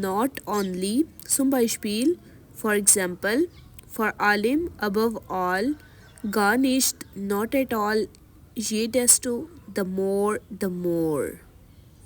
not only, zum Beispiel, for example, for allem, above all, gar nicht, not at all, je desto, the more,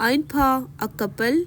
ein paar, a couple,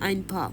ein paar।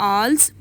als,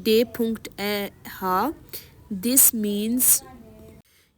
de punkt ha, this means,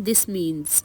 this means।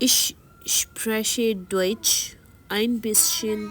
ich spreche Deutsch ein bisschen।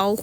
auch।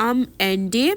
am Ende,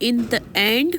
in the end,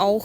auch,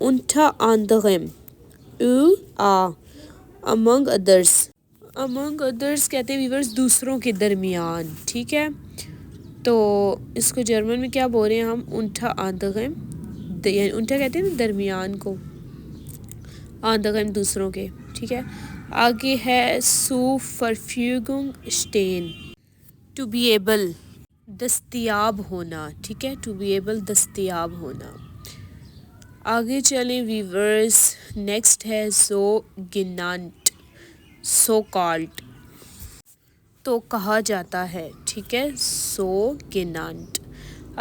unter anderem, a among others, among others کہتے ہیں viewers دوسروں کے درمیان. ٹھیک ہے، تو اس کو German میں کیا بول رہے ہیں ہم؟ unter anderem. یعنی انٹا کہتے ہیں نا درمیان کو، anderem دوسروں کے. ٹھیک ہے، آگے ہے zur Verfügung stehen. to be able دستیاب ہونا. ٹھیک ہے، to be able دستیاب ہونا. آگے چلیں ویورز، نیکسٹ ہے so genannt. so called تو کہا جاتا ہے. ٹھیک ہے، so genannt.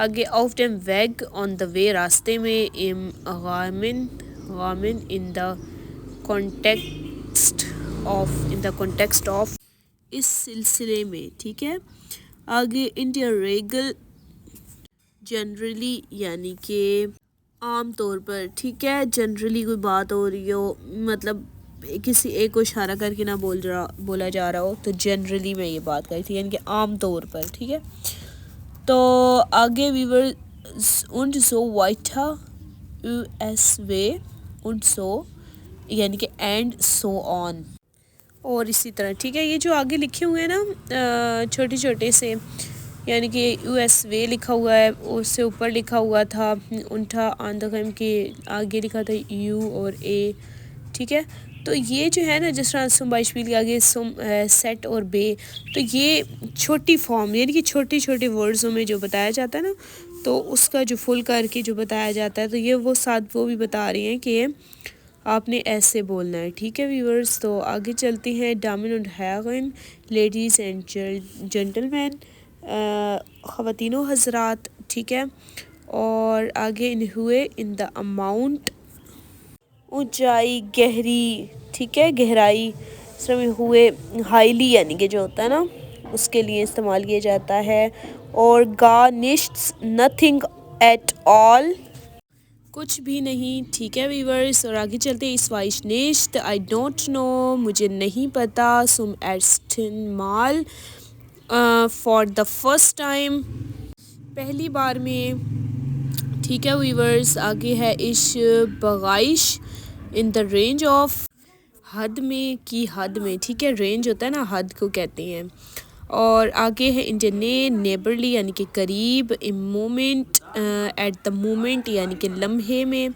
آگے auf dem Weg on the way راستے میں، im Rahmen in the context of اس سلسلے میں. ٹھیک ہے، آگے in der Regel جنرلی یعنی کہ عام طور پر. ٹھیک ہے، جنرلی کوئی بات ہو رہی ہو، مطلب کسی ایک کو اشارہ کر کے نہ بولا جا رہا ہو، تو جنرلی میں یہ بات کری تھی، یعنی کہ عام طور پر. ٹھیک ہے، تو آگے und so weiter USW und so یعنی کہ and so on اور اسی طرح. ٹھیک ہے، یہ جو آگے لکھے ہوئے ہیں نا چھوٹے چھوٹے سے، یعنی کہ USW لکھا ہوا ہے، اس سے اوپر لکھا ہوا تھا انٹا آندھم کے آگے لکھا تھا U اور A. ٹھیک ہے، تو یہ جو ہے نا جس طرح سم بائشپیل کے آگے سم سیٹ اور بے، تو یہ چھوٹی فارم یعنی کہ چھوٹے چھوٹے ورڈزوں میں جو بتایا جاتا ہے نا، تو اس کا جو فل کر کے جو بتایا جاتا ہے، تو یہ وہ ساتھ وہ بھی بتا رہی ہیں کہ آپ نے ایسے بولنا ہے. ٹھیک ہے ویورز، تو آگے چلتے ہیں. ڈامن اور ہیرن، لیڈیز اینڈ جینٹل مین، خواتین و حضرات. ٹھیک ہے، اور آگے ان ہوئے ان دا اماؤنٹ اونچائی گہری. ٹھیک ہے، گہرائی اس میں ہوئے ہائیلی یعنی کہ جو ہوتا ہے نا اس کے لیے استعمال کیا جاتا ہے. اور گا نشٹس نتھنگ ایٹ آل کچھ بھی نہیں. ٹھیک ہے ویورز، اور آگے چلتے اس وائش نیشت آئی ڈونٹ نو مجھے نہیں پتا. سم ایرسٹن مال فار دا فرسٹ ٹائم پہلی بار میں. ٹھیک ہے ویورز، آگے ہے اش بغائش ان دا رینج آف حد میں کی حد میں. ٹھیک ہے، رینج ہوتا ہے نا، حد کو کہتے ہیں. اور آگے ہے انٹرنے نیبرلی یعنی کہ قریب. مومنٹ ایٹ دا مومنٹ یعنی کہ لمحے میں.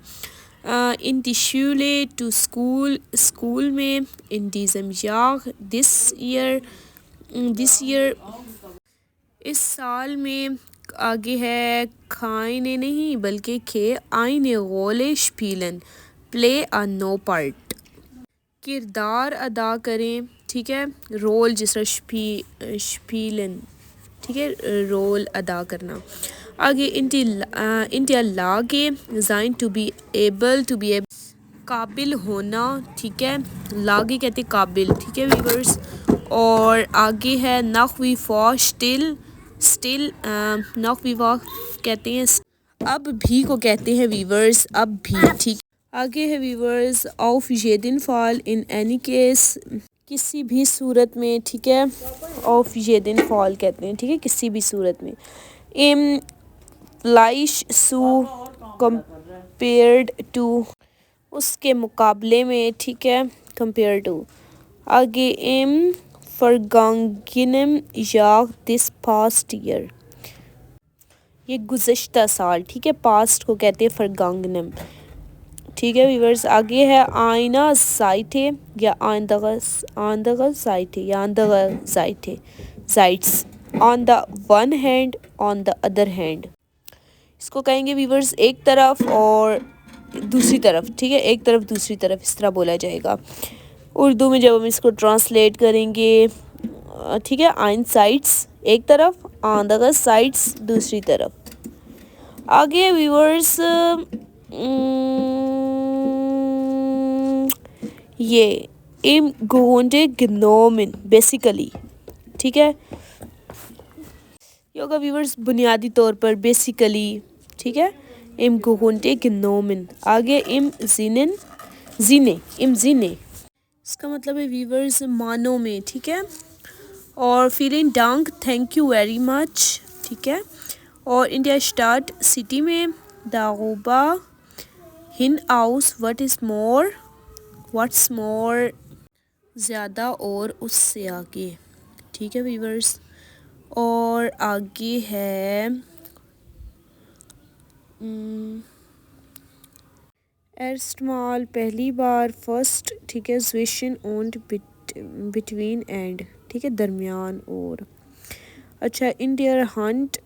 ان دی شولے ٹو اسکول اسکول میں. ان دیزم یاغ دس ایئر اس سال میں. آگے ہے کھائنے نہیں بلکہ کھے آئینے غولے شپیلن پلے آ نو پارٹ کردار ادا کریں. ٹھیک ہے، رول جس طرح شپیلن. ٹھیک ہے، رول ادا کرنا. آگے انٹیا لاگے زائن ٹو بی ایبل قابل ہونا. ٹھیک ہے، لاگے کہتے قابل. ٹھیک ہے ویورز، اور آگے ہے ناخ وی فا اسٹل ناخ وی وا کہتے ہیں اب بھی کو کہتے ہیں ویورز، اب بھی. ٹھیک، آگے ہے ویورز آف یدن فال ان اینی کیس کسی بھی صورت میں. ٹھیک ہے، آف یدن فال کہتے ہیں. ٹھیک ہے، کسی بھی صورت میں. ام فلائش سو کمپیئرڈ ٹو اس کے مقابلے میں. ٹھیک ہے، کمپیئر ٹو. آگے ام فرگانگنم یاغ دس پاسٹ ایئر یہ گزشتہ سال. ٹھیک ہے، پاسٹ کو کہتے ہیں فرگانگنم. ٹھیک ہے ویورز، آگے ہے آئینہ زائٹے یا آندغ زائٹے یا آندغ زائٹے زائٹس. On the one hand on the other hand اس کو کہیں گے ویورز ایک طرف اور دوسری طرف. ٹھیک ہے، ایک طرف دوسری طرف اس طرح بولا جائے گا اردو میں جب ہم اس کو ٹرانسلیٹ کریں گے. ٹھیک ہے، آئن سائڈس ایک طرف، آندغ سائڈس دوسری طرف. آگے ویورز یہ ام گونڈے گنومن بیسیکلی. ٹھیک ہے، یہ ہوگا ویورز بنیادی طور پر بیسیکلی. ٹھیک ہے، ام گونڈے گنومن. آگے ام زینے ام زینے اس کا مطلب ہے ویورز معنوں میں. ٹھیک ہے، اور فیلنگ ڈانک تھینک یو ویری مچ. ٹھیک ہے، اور انڈیا اسٹارٹ سٹی میں. داغوبا ہن آؤس واٹس مور زیادہ اور اس سے آگے. ٹھیک ہے ویورز. اور آگے ہے ایرسٹمال پہلی بار فرسٹ. ٹھیک ہے. زویشن اونڈ بٹوین اینڈ. ٹھیک ہے درمیان اور. اچھا. انڈیا ہنٹ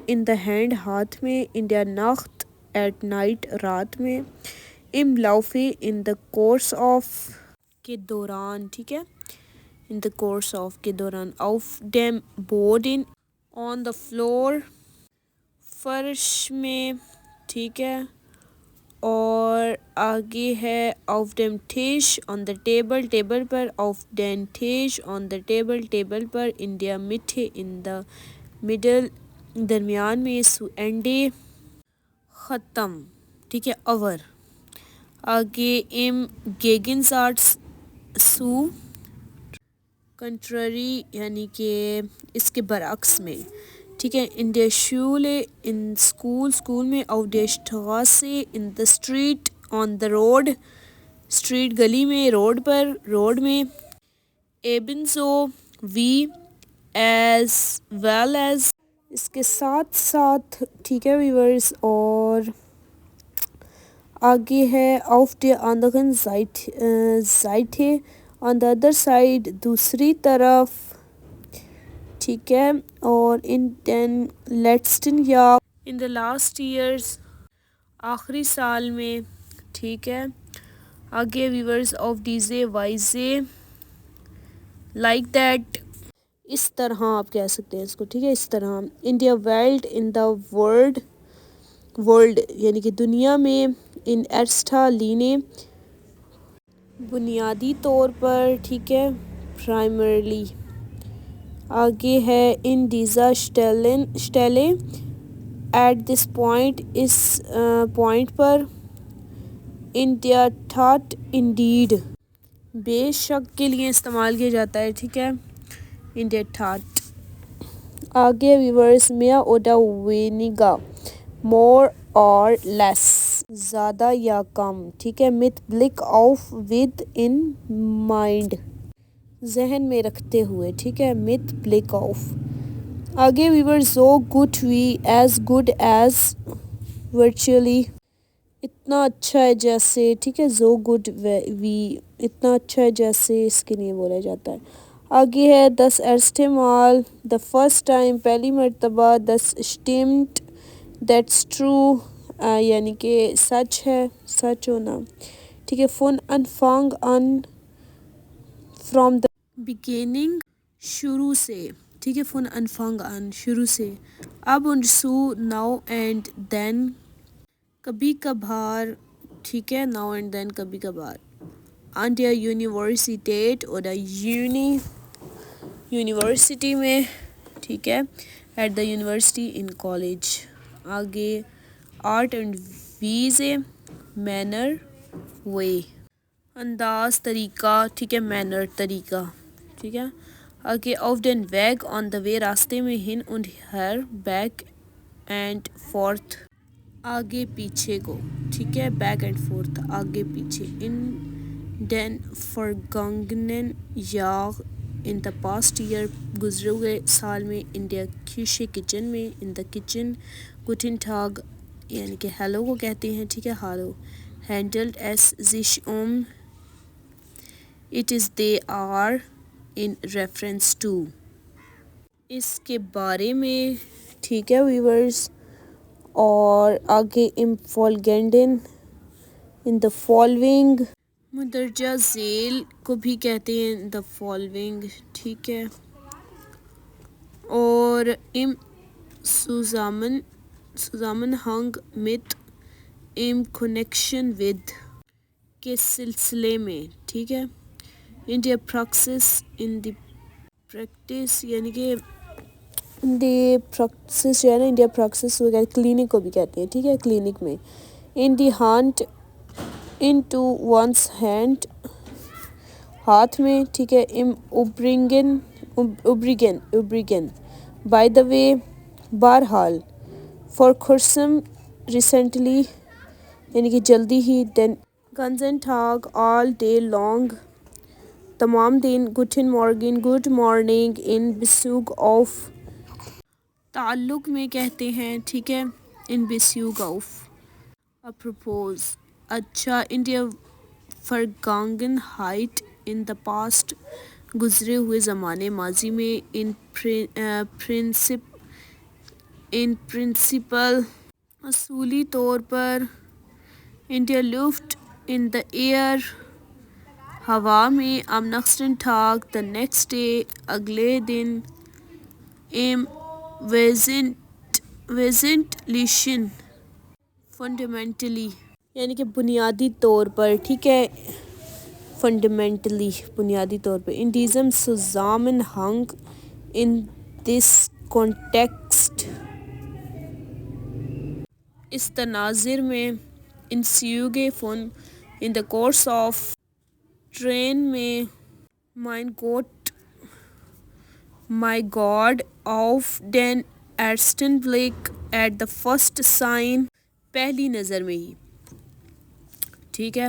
ان دا ہینڈ ہاتھ میں. انڈیا ناخت ایٹ نائٹ رات میں. ام لوفے ان دا کورس آف کے دوران. ٹھیک ہے. ان دا کورس آف کے دوران. آف ڈیم بورڈ ان آن دا فلور فرش میں. ٹھیک ہے. اور آگے ہے آف ڈیم ٹھیش آن دا ٹیبل ٹیبل پر. آف ڈین ٹھیش آن دا ٹیبل ٹیبل پر. انڈیا میٹھے ان دا مڈل درمیان میں. سو اینڈے ختم. ٹھیک ہے. اوور. آگے ام گیگنز آرٹس سو کنٹرری یعنی کہ اس کے برعکس میں. ٹھیک ہے. ان ڈے شولے ان اسکول اسکول میں. آف ڈے شٹغاسے in the street on the road street گلی میں روڈ پر روڈ میں. ایبنزو وی ایز ویل ایز اس کے ساتھ ساتھ. ٹھیک ہے ویورز. اور آگے ہے آف ڈے آندگن زائٹھے آن دا ادر سائڈ دوسری طرف. ٹھیک ہے. اور ان دین لیٹسٹن یا ان دا لاسٹ ایئرس آخری سال میں. ٹھیک ہے. آگے ویورز آف ڈیزے وائزے لائک دیٹ اس طرح آپ کہہ سکتے ہیں اس کو. ٹھیک ہے. اس طرح. India valid in the world یعنی کہ دنیا میں. ان ایرسٹا لینے بنیادی طور پر. ٹھیک ہے. پرائمرلی. آگے ہے ان ڈیزا اسٹیلے ایٹ دس پوائنٹ اس پوائنٹ پر. انڈیا تھاٹ انڈیڈ بے شک کے لیے استعمال کیا جاتا ہے. ٹھیک ہے. India thought. آگے ویورز میا اوڈا وینیگا مور اور لیس زیادہ یا کم. ٹھیک ہے. متھ بلک آف ود ان مائنڈ ذہن میں رکھتے ہوئے. ٹھیک ہے. متھ بلک آف. آگے ویورز زو گڈ وی ایز گڈ ایز ورچولی اتنا اچھا ہے جیسے. ٹھیک ہے. زو گڈ وی اتنا اچھا ہے جیسے اس کے لیے بولا جاتا ہے. آگے ہے دس ایرسٹمال دا فرسٹ ٹائم پہلی مرتبہ. دس اسٹیمڈ دیٹس ٹرو یعنی کہ سچ ہے سچ ہونا. ٹھیک ہے. فن انفانگ ان فرام دا بگیننگ شروع سے. ٹھیک ہے. فن انفانگ ان شروع سے. اب ان سو ناؤ اینڈ دین کبھی کبھار. ٹھیک ہے. ناؤ اینڈ دین کبھی کبھار. انڈیا یونیورسٹیٹ اور یونیورسٹی میں. ٹھیک ہے. At the university in college. آگے آرٹ اینڈ ویز اے مینر وے انداز طریقہ. ٹھیک ہے. مینر طریقہ. ٹھیک ہے. آگے آف ڈین ویگ آن دا وے راستے میں. ہن اینڈ ہر بیک اینڈ فورتھ آگے پیچھے کو. ٹھیک ہے. بیک اینڈ فورتھ آگے پیچھے. ان دین فرگنگنن یاغ ان دا پاسٹ ایئر گزرے ہوئے سال میں. انڈیا کھیشے کچن میں. ان دا کچن. گوٹن ٹاگ یعنی کہ ہیلو کو کہتے ہیں. ٹھیک ہے. ہالو. ہینڈلڈ ایس زش اٹ از دے آر ان ریفرنس ٹو اس کے بارے میں. ٹھیک ہے ویورز. اور آگے امفولگینڈن ان دا فالوئنگ مندرجہ ذیل کو بھی کہتے ہیں دا فالوئنگ. ٹھیک ہے. اور ام سوزامن ہنگ مت ام کنیکشن ود کے سلسلے میں. ٹھیک ہے. India practice in the practice یعنی کہ دی پریکٹس جو ہے نا انڈیا پریکٹس وغیرہ کلینک کو بھی کہتے ہیں. ٹھیک ہے. کلینک میں. ان دی ہانٹ ان ٹو ونس ہینڈ ہاتھ میں. ٹھیک ہے. ام اوبریگن بائی دا وے بہرحال. فار خرسم ریسنٹلی یعنی کہ جلدی ہی. دین گنز اینڈ ٹھاگ آل ڈے لانگ تمام دن گوٹن مارگن گڈ مارننگ ان بسوگ آف تعلق میں کہتے ہیں ٹھیک ہے ان بسوگ آف اپروپوز اچھا انڈیا فرگانگن ہائٹ ان دا پاسٹ گزرے ہوئے زمانے ماضی میں ان پرنسپل اصولی طور پر انڈیا لفٹ ان دا ایئر ہوا میں ام نیکسٹن ٹاک دا نیکسٹ ڈے اگلے دن ایم ویزنٹ لیشن فنڈامنٹلی یعنی کہ بنیادی طور پر ٹھیک ہے فنڈامنٹلی بنیادی طور پر انڈیزم سزامن ہنگ ان دس کانٹیکسٹ اس تناظر میں انسیوگے فن ان دا کورس آف ٹرین میں مائی گاڈ آف ڈین ایرسٹن بلیک ایٹ دا فرسٹ سائن پہلی نظر میں ہی ٹھیک ہے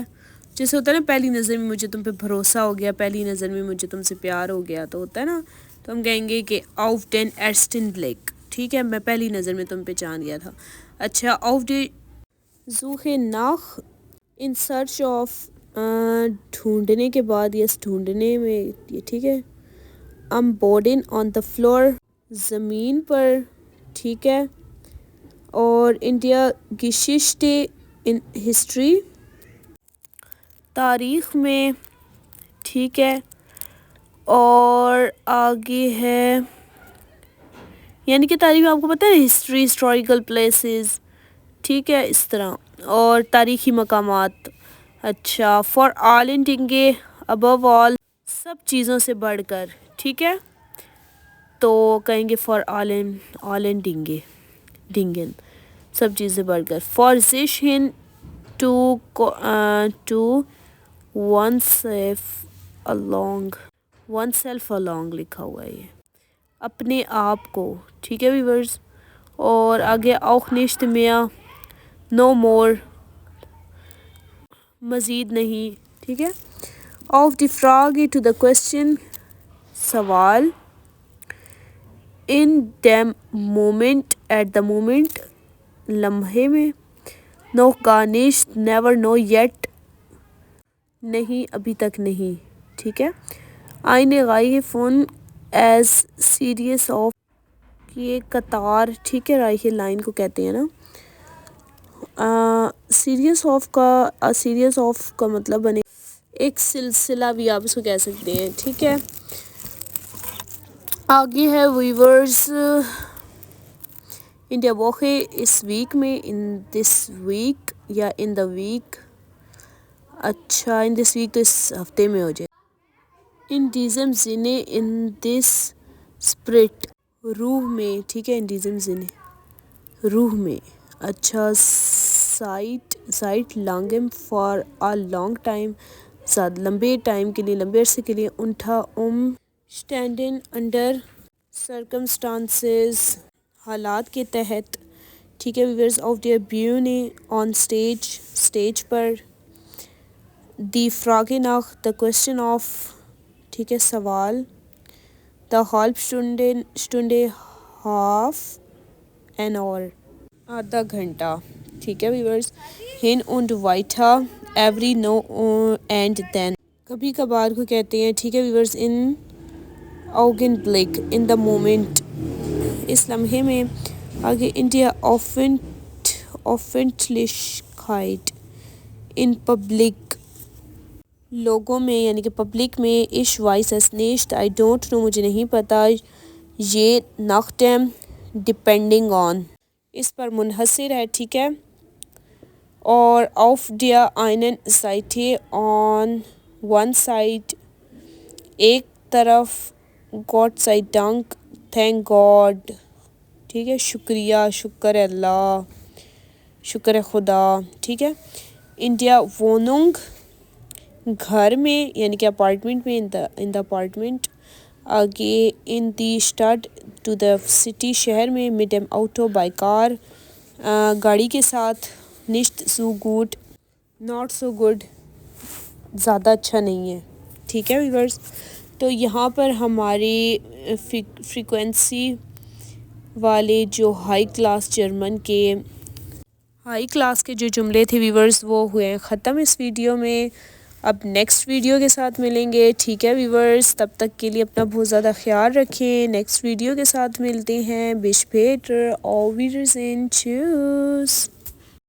جیسے ہوتا ہے نا پہلی نظر میں مجھے تم پہ بھروسہ ہو گیا پہلی نظر میں مجھے تم سے پیار ہو گیا تو ہوتا ہے نا تو ہم کہیں گے کہ آف ڈین ایرسٹن بلیک ٹھیک ہے میں پہلی نظر میں تم پہ جان گیا تھا اچھا آف ڈے زوخ ناخ ان سرچ آف ڈھونڈنے کے بعد یس ڈھونڈنے میں یہ ٹھیک ہے ام بورڈن آن دا فلور زمین پر ٹھیک ہے اور انڈیا گششتے ان ہسٹری تاریخ میں ٹھیک ہے اور آگے ہے یعنی کہ تاریخ میں آپ کو پتہ ہے ہسٹری ہسٹوریکل پلیسز ٹھیک ہے اس طرح اور تاریخی مقامات اچھا فار آل ان ڈنگے ابو آل سب چیزوں سے بڑھ کر ٹھیک ہے تو کہیں گے فار آل ان ڈنگن سب چیزیں بڑھ کر فار زش ہن ٹو ون سیلف along لکھا ہوا ہے یہ اپنے آپ کو ٹھیک ہے ویورز اور آگے auch nicht mehr no more مزید نہیں ٹھیک ہے آف دی فراگ ٹو دا کوشچن سوال ان دیم مومنٹ ایٹ دا مومنٹ لمحے میں نو گارنش نیور نو یٹ نہیں ابھی تک نہیں ٹھیک ہے آئین غائی فون ایز سیریس آف یہ قطار ٹھیک ہے رائے لائن کو کہتے ہیں نا سیریس آف کا مطلب بنے ایک سلسلہ بھی آپ اس کو کہہ سکتے ہیں ٹھیک ہے آگے ہے ویورز انڈیا ووخے اس ویک میں ان دس ویک یا ان دا ویک اچھا ان دس ویک تو اس ہفتے میں ہو جائے انڈیزم زنے ان دس اسپرٹ روح میں ٹھیک ہے انڈیزم زنے روح میں اچھا سائٹ لانگم فار آ لانگ ٹائم زیادہ لمبے ٹائم کے لیے لمبے عرصے کے لیے انٹھا اسٹینڈن انڈر سرکمسٹانسز حالات کے تحت ٹھیک ہے ویورز آف دیئر بیونے آن اسٹیج پر دی فراگے ناخ دا کوشچن آف ٹھیک ہے سوال دا ہالپ سٹنڈے ہاف این آور آدھا گھنٹہ ٹھیک ہے ویورز ہن und weiter every now and then کبھی کبھار کو کہتے ہیں ٹھیک ہے viewers in Aagan bulk in the moment اس لمحے میں آگے انڈیا آفنٹلشکائٹ ان پبلک لوگوں میں یعنی کہ پبلک میں اش voice us نیشت I don't know مجھے نہیں پتا یہ ناختم ڈپینڈنگ آن اس پر منحصر ہے ٹھیک ہے اور آف ڈیا آئنن سائٹے آن ون سائڈ ایک طرف گاڈ سائی ڈنک تھینک گاڈ ٹھیک ہے شکریہ شکر اللہ شکر خدا ٹھیک ہے انڈیا ووننگ گھر میں یعنی کہ اپارٹمنٹ میں ان دا اپارٹمنٹ آگے ان دی اسٹارٹ ٹو دا سٹی شہر میں مڈم آؤٹو بائی کار گاڑی کے ساتھ نشت سو گوڈ ناٹ سو گڈ زیادہ اچھا نہیں ہے ٹھیک ہے ویورز، تو یہاں پر ہماری فریکوینسی والے جو ہائی کلاس جو جملے تھے ویورز وہ ہوئے ختم اس ویڈیو میں۔ اب نیکسٹ ویڈیو کے ساتھ ملیں گے، ٹھیک ہے ویورز، تب تک کے لیے اپنا بہت زیادہ خیال رکھیں، نیکسٹ ویڈیو کے ساتھ ملتے ہیں، بش بیٹر، آل ویڈرزین چوز۔